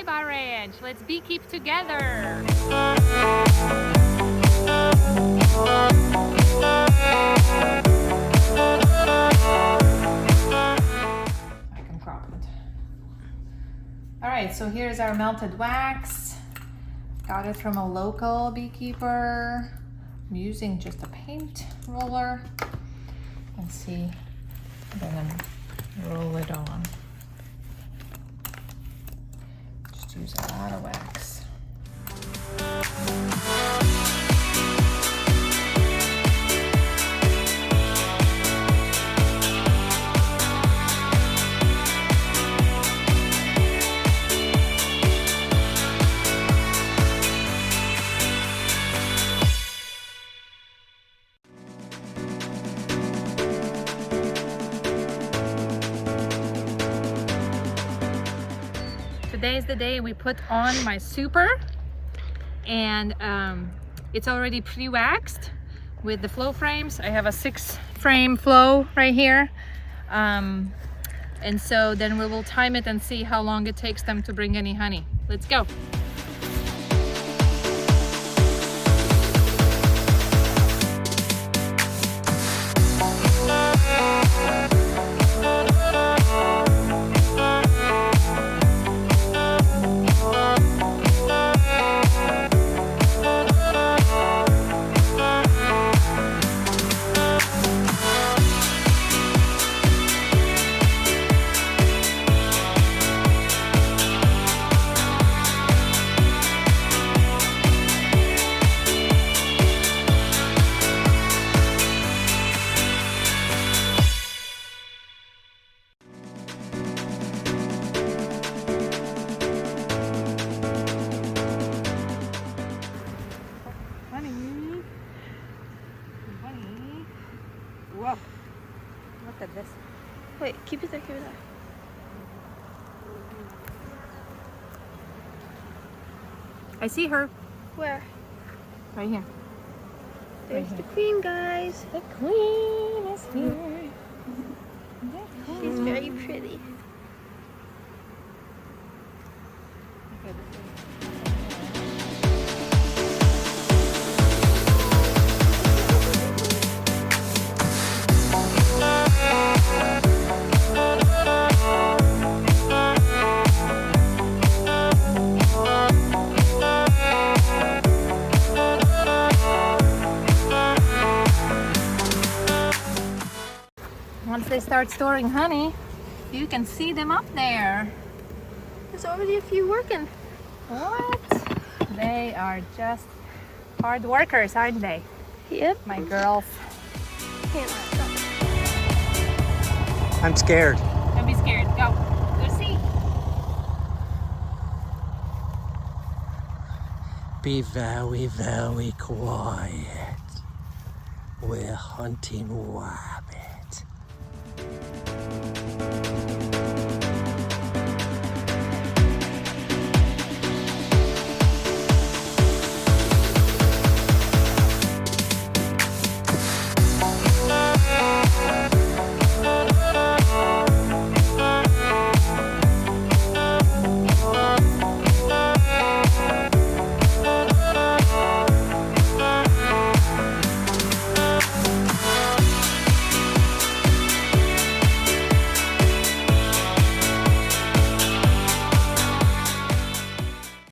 Ribar Ranch. Let's beekeep together. I can crop it. All right, so here's our melted wax. Got it from a local beekeeper. I'm using just a paint roller. Let's see, I'm gonna roll it on. Just use a lot of wax. Today is the day we put on my super, and it's already pre-waxed with the flow frames. I have a 6-frame flow right here, and so then we will time it and see how long it takes them to bring any honey. Let's go. Whoa, look at this. Wait, keep it there, keep it there. I see her. Where? Right here. There's Right the here. queen, guys. The queen is here. She's very pretty. Once they start storing honey, you can see them up there. There's already a few working. What? They are just hard workers, aren't they? Yep. My girls. Can't stop. I'm scared. Don't be scared. Go. Go see. Be very, very quiet. We're hunting wasps.